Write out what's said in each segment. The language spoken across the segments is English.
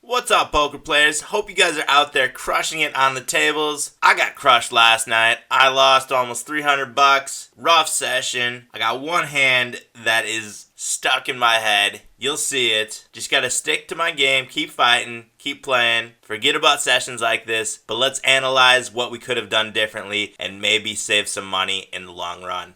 What's up, poker players? Hope you guys are out there crushing it on the tables. I got crushed last night. I lost almost $300. Rough session. I got one hand that is stuck in my head. You'll see it. Just gotta stick to my game, keep fighting, keep playing. Forget about sessions like this, but let's analyze what we could have done differently and maybe save some money in the long run.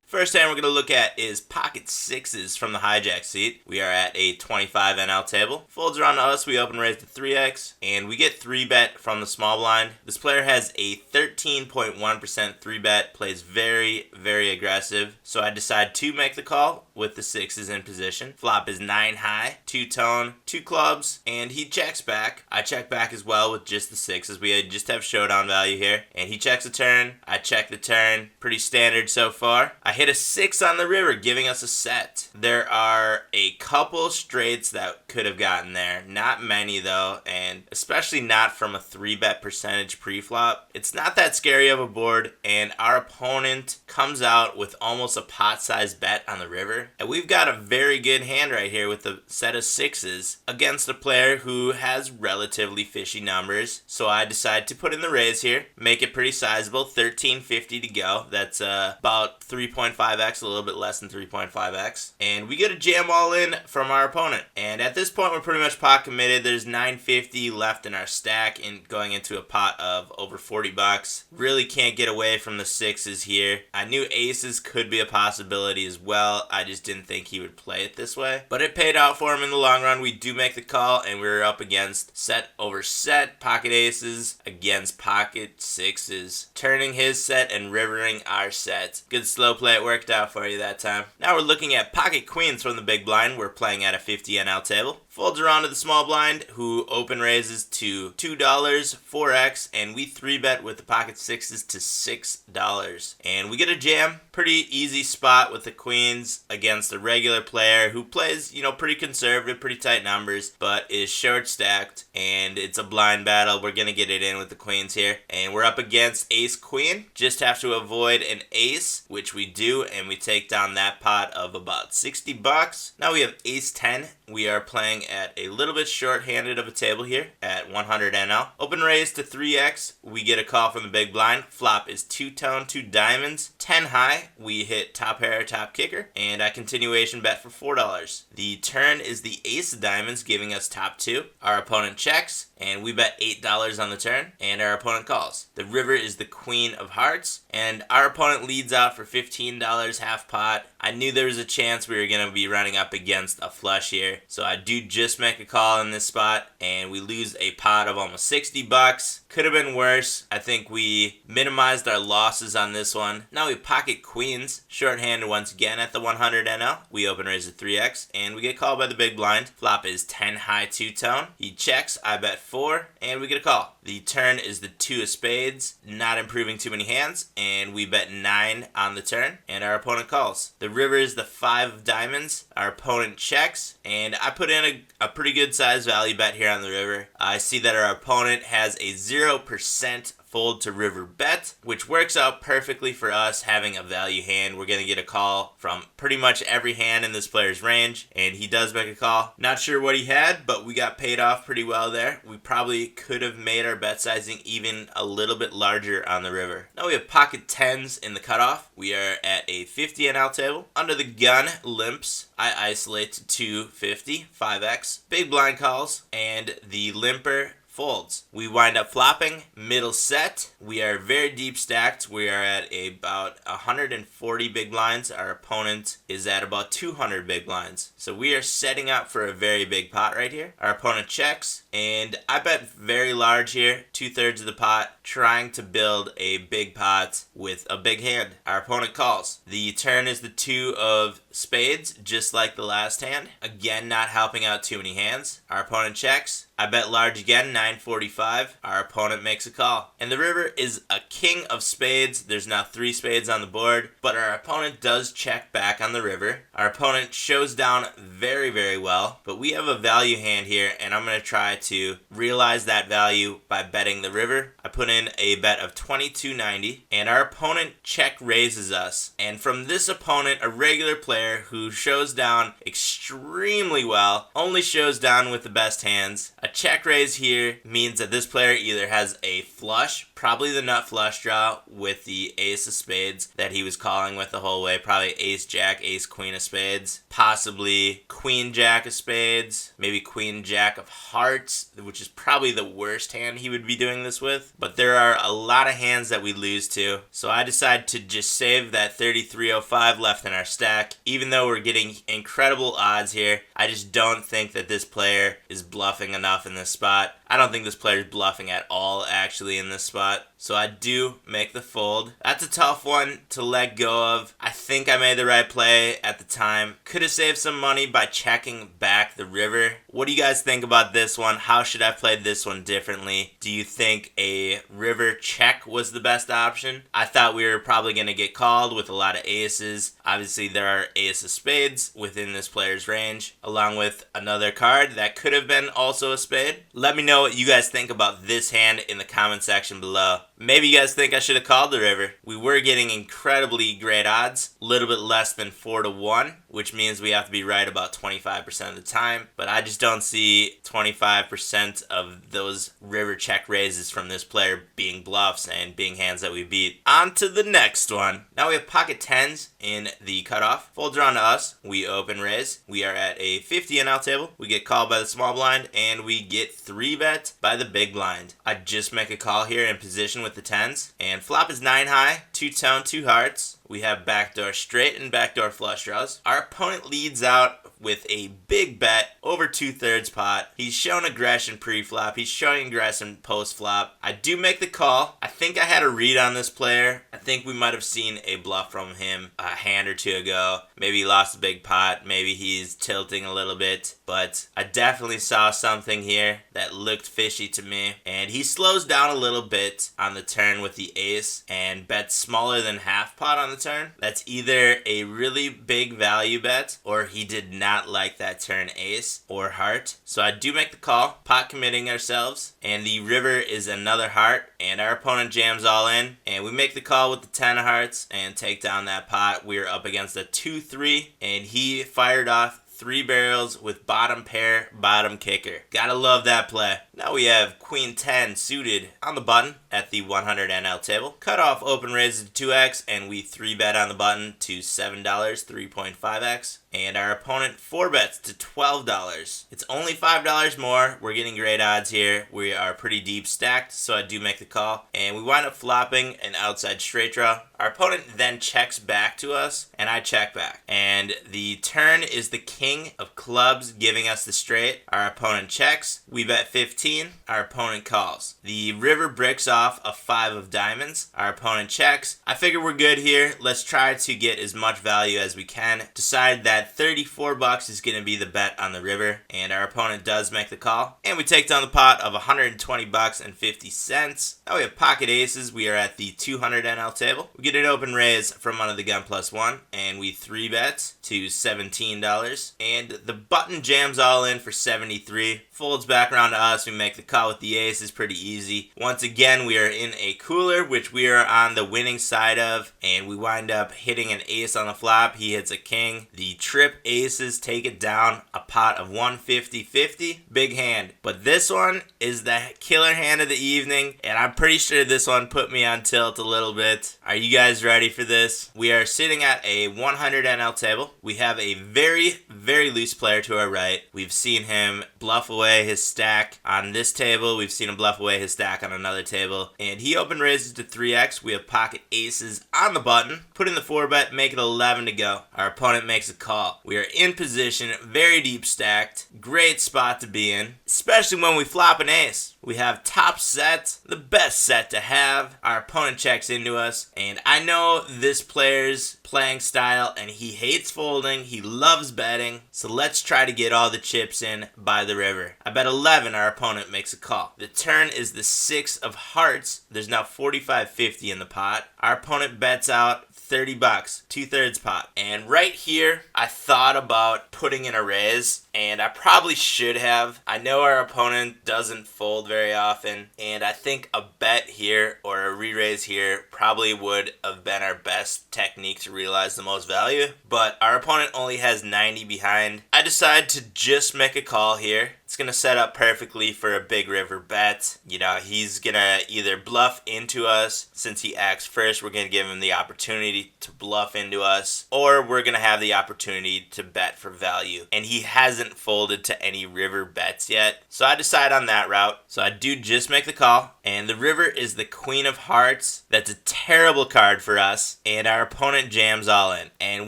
First hand we're going to look at is pocket sixes from the hijack seat. We are at a 25 NL table. Folds around to us, we open raise to 3x, and we get 3-bet from the small blind. This player has a 13.1% 3-bet, plays very, very aggressive, so I decide to make the call with the sixes in position. Flop is 9 high, 2-tone, 2 clubs, and he checks back. I check back as well with just the sixes. We just have showdown value here, and he checks a turn. I check the turn. Pretty standard so far. I hit a 6 on the river, giving us a set. There are a couple straights that could have gotten there. Not many though, and especially not from a 3-bet percentage pre-flop. It's not that scary of a board, and our opponent comes out with almost a pot-sized bet on the river. And we've got a very good hand right here with a set of sixes against a player who has relatively fishy numbers. So I decide to put in the raise here, make it pretty sizable, 1350 to go. That's about 3.5x, a little bit less than 3.5x. And we get a jam all in from our opponent. And at this point, we're pretty much pot committed. There's 950 left in our stack and going into a pot of over 40 bucks. Really can't get away from the sixes here. I knew aces could be a possibility as well. I just didn't think he would play it this way. But it paid out for him in the long run. We do make the call, and we're up against set over set, pocket aces against pocket sixes. Turning his set and rivering our set. Good slow play, it worked out for you that time. Now we're looking at pocket queens from the big blind. We're playing at a 50 NL table. Folds around to the small blind, who open raises to $2, 4x, and we 3-bet with the pocket sixes to $6. And we get a jam. Pretty easy spot with the queens against a regular player who plays, pretty conservative, pretty tight numbers, but is short stacked, and it's a blind battle. We're going to get it in with the queens here. And we're up against ace queen. Just have to avoid an ace, which we do, and we take down that pot of about 60 bucks. Now we have ace 10. We are playing at a little bit short-handed of a table here at 100 NL. Open raise to 3x. We get a call from the big blind. Flop is 2-tone, 2 diamonds, 10 high. We hit top pair, top kicker, and I continuation bet for $4. The turn is the ace of diamonds, giving us top 2. Our opponent checks, and we bet $8 on the turn, and our opponent calls. The river is the queen of hearts, and our opponent leads out for $15 half pot. I knew there was a chance we were going to be running up against a flush here, so I do just make a call in this spot, and we lose a pot of almost 60 bucks. Could have been worse. I think we minimized our losses on this one. Now we pocket queens, shorthanded once again at the 100 NL. We open raise at 3x, and we get called by the big blind. Flop is 10 high, 2-tone. He checks, I bet 4, and we get a call. The turn is the 2 of spades, not improving too many hands, and we bet 9 on the turn, and our opponent calls. The river is the 5 of diamonds. Our opponent checks, and I put in a pretty good size value bet here on the river. I see that our opponent has a 0% fold to river bet, which works out perfectly for us having a value hand. We're going to get a call from pretty much every hand in this player's range, and he does make a call. Not sure what he had, but we got paid off pretty well there. We probably could have made our bet sizing even a little bit larger on the river. Now we have pocket 10s in the cutoff. We are at a 50 NL table. Under the gun, limps. I isolate to 250, 5x. Big blind calls, and the limper folds. We wind up flopping, middle set. We are very deep stacked. We are at about 140 big blinds. Our opponent is at about 200 big blinds. So we are setting up for a very big pot right here. Our opponent checks, and I bet very large here, 2/3 of the pot, trying to build a big pot with a big hand. Our opponent calls. The turn is the 2 of spades, just like the last hand. Again, not helping out too many hands. Our opponent checks. I bet large again, 945. Our opponent makes a call. And the river is a king of spades. There's now 3 spades on the board, but our opponent does check back on the river. Our opponent shows down very, very well, but we have a value hand here, and I'm going to try to realize that value by betting the river. I put in a bet of $22.90, and our opponent check raises us. And from this opponent, a regular player who shows down extremely well, only shows down with the best hands. A check raise here means that this player either has a flush, probably the nut flush draw with the ace of spades that he was calling with the whole way, probably ace jack, ace queen of spades, possibly queen jack of spades, maybe queen jack of hearts, which is probably the worst hand he would be doing this with. But there are a lot of hands that we lose to, so I decided to just save that 3305 left in our stack. Even though we're getting incredible odds here, I just don't think that this player is bluffing enough in this spot. I don't think this player is bluffing at all actually in this spot. So I do make the fold. That's a tough one to let go of. I think I made the right play at the time. Could have saved some money by checking back the river. What do you guys think about this one? How should I play this one differently? Do you think a river check was the best option? I thought we were probably going to get called with a lot of aces. Obviously there are ace of spades within this player's range, along with another card that could have been also a spade. Let me know what you guys think about this hand in the comment section below. Maybe you guys think I should have called the river. We were getting incredibly great odds, a little bit less than 4-1, which means we have to be right about 25% of the time. But I just don't see 25% of those river check raises from this player being bluffs and being hands that we beat. On to the next one. Now we have pocket 10s in the cutoff. Folds around to us. We open raise. We are at a 50 NL table. We get called by the small blind, and we get 3-bet by the big blind. I just make a call here in position with the 10s, and flop is 9 high, 2-tone, 2 hearts. We have backdoor straight and backdoor flush draws. Our opponent leads out with a big bet over 2/3 pot. He's shown aggression pre-flop. He's showing aggression post-flop. I do make the call. I think I had a read on this player. I think we might have seen a bluff from him a hand or two ago. Maybe he lost a big pot. Maybe he's tilting a little bit. But I definitely saw something here that looked fishy to me. And he slows down a little bit on the turn with the ace and bets smaller than half pot on the turn. That's either a really big value bet, or he did not like that turn ace or heart. So I do make the call, pot committing ourselves, and the river is another heart, and our opponent jams all in, and we make the call with the 10 of hearts and take down that pot. We're up against a 2-3, and he fired off 3 barrels with bottom pair, bottom kicker. Gotta love that play. Now we have queen 10 suited on the button at the 100 NL table. Cut off open raises to 2x, and we 3-bet on the button to $7, 3.5x. And our opponent 4-bets to $12. It's only $5 more. We're getting great odds here. We are pretty deep stacked, so I do make the call. And we wind up flopping an outside straight draw. Our opponent then checks back to us, and I check back. And the turn is the king of clubs giving us the straight. Our opponent checks. We bet 15. Our opponent calls. The river bricks off a 5 of diamonds. Our opponent checks. I figure we're good here. Let's try to get as much value as we can. Decide that $34 is going to be the bet on the river, and our opponent does make the call, and we take down the pot of $120.50. Now we have pocket aces. We are at the 200 NL table. We get an open raise from under the gun +1, and we 3-bet to $17, and the button jams all in for 73. Folds back around to us. We make the call with the ace. Is pretty easy. Once again, we are in a cooler, which we are on the winning side of, and we wind up hitting an ace on the flop. He hits a king. The trip aces take it down, a pot of 150-50. Big hand. But this one is the killer hand of the evening, and I'm pretty sure this one put me on tilt a little bit. Are you guys ready for this? We are sitting at a 100 NL table. We have a very, very loose player to our right. We've seen him bluff away his stack on this table. We've seen him bluff away his stack on another table. And he open raises to 3x. We have pocket aces on the button. Put in the 4-bet, make it 11 to go. Our opponent makes a call. We are in position, very deep stacked. Great spot to be in, especially when we flop an ace. we have top set, the best set to have. Our opponent checks into us, and I know this player's playing style, and he hates folding, he loves betting, so let's try to get all the chips in by the river. I bet 11 our opponent makes a call. The turn is the 6 of hearts. There's now 45.50 in the pot. Our opponent bets out $30, 2/3 pot. And right here, I thought about putting in a raise, and I probably should have. I know our opponent doesn't fold very often, and I think a bet here or a re-raise here probably would have been our best technique to realize the most value. But our opponent only has 90 behind. I decided to just make a call here. It's going to set up perfectly for a big river bet. You know, he's going to either bluff into us. Since he acts first, we're going to give him the opportunity to bluff into us, or we're going to have the opportunity to bet for value. And he hasn't folded to any river bets yet, so I decide on that route. So I do just make the call, and the river is the Queen of Hearts. That's a terrible card for us, and our opponent jams all in. And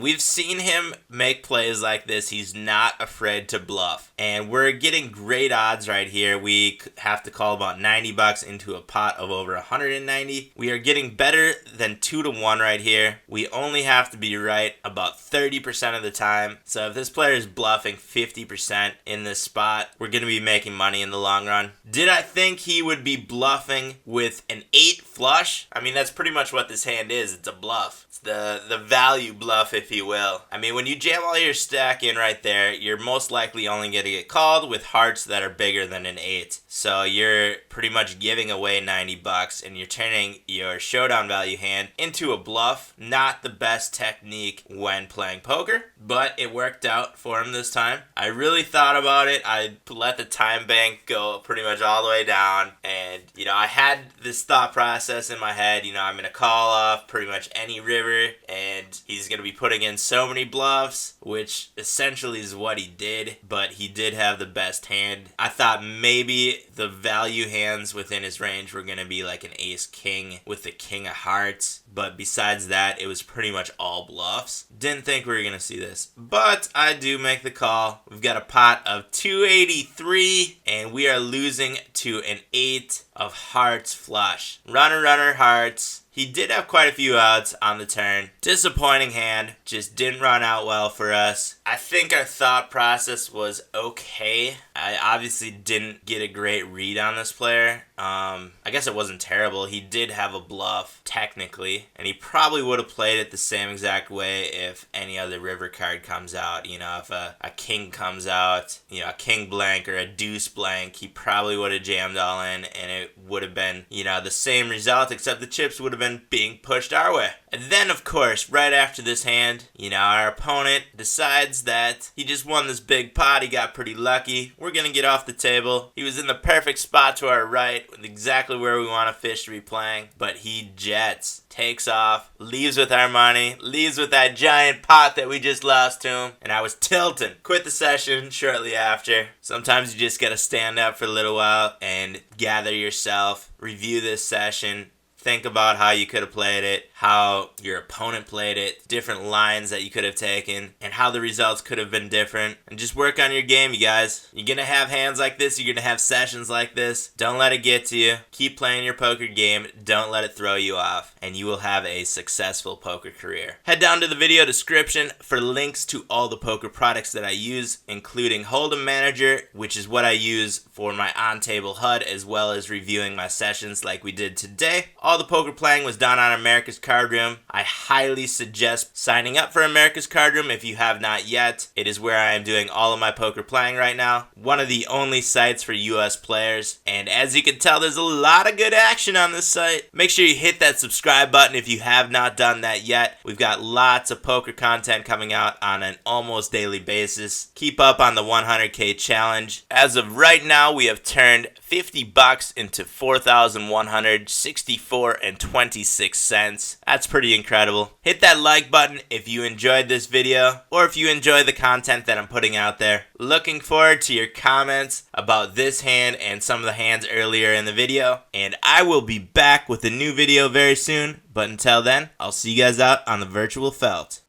we've seen him make plays like this. He's not afraid to bluff, and we're getting great odds right here. We have to call about $90 into a pot of over 190. We are getting better than 2 to 1 right here. We only have to be right about 30% of the time. So if this player is bluffing 50% in this spot, we're going to be making money in the long run. Did I think he would be bluffing with an 8 flush? I mean, that's pretty much what this hand is. It's a bluff. It's the value bluff, if you will. I mean, when you jam all your stack in right there, you're most likely only going to get called with hearts that are bigger than an 8. So you're pretty much giving away $90, and you're turning your showdown value hand into a bluff. Not the best technique when playing poker, but it worked out for him this time. I really thought about it. I let the time bank go pretty much all the way down, and I had this thought process in my head. I'm going to call off pretty much any river, and he's going to be putting in so many bluffs, which essentially is what he did, but he did have the best hand. I thought maybe the value hands within his range were going to be like an ace-king with the king of hearts, but besides that, it was pretty much all bluffs. Didn't think we were going to see this, but I do make the call. We've got a pot of 283, and we are losing to an 8 of hearts flush. Runner, hearts. He did have quite a few outs on the turn. Disappointing hand. Just didn't run out well for us. I think our thought process was okay. I obviously didn't get a great read on this player. I guess it wasn't terrible. He did have a bluff, technically, and he probably would have played it the same exact way if any other river card comes out. If a king comes out, a king blank or a deuce blank, he probably would have jammed all in, and it would have been, the same result, except the chips would have been being pushed our way. And then, of course, right after this hand, our opponent decides that he just won this big pot. He got pretty lucky. We're going to get off the table. He was in the perfect spot to our right, exactly where we want a fish to be playing, but he jets, takes off, leaves with our money, leaves with that giant pot that we just lost to him, and I was tilting. Quit the session shortly after. Sometimes you just gotta stand up for a little while and gather yourself, review this session, think about how you could have played it, how your opponent played it, different lines that you could have taken, and how the results could have been different. And just work on your game, you guys. You're going to have hands like this. You're going to have sessions like this. Don't let it get to you. Keep playing your poker game. Don't let it throw you off, and you will have a successful poker career. Head down to the video description for links to all the poker products that I use, including Hold'em Manager, which is what I use for my on-table HUD, as well as reviewing my sessions like we did today. All the poker playing was done on America's Card Room. I highly suggest signing up for America's Card Room if you have not yet. It is where I am doing all of my poker playing right now. One of the only sites for US players. And as you can tell, there's a lot of good action on this site. Make sure you hit that subscribe button if you have not done that yet. We've got lots of poker content coming out on an almost daily basis. Keep up on the 100K challenge. As of right now, we have turned $50 into $4,164.26. That's pretty incredible. Hit that like button if you enjoyed this video, or if you enjoy the content that I'm putting out there. Looking forward to your comments about this hand and some of the hands earlier in the video, and I will be back with a new video very soon. But until then, I'll see you guys out on the virtual felt.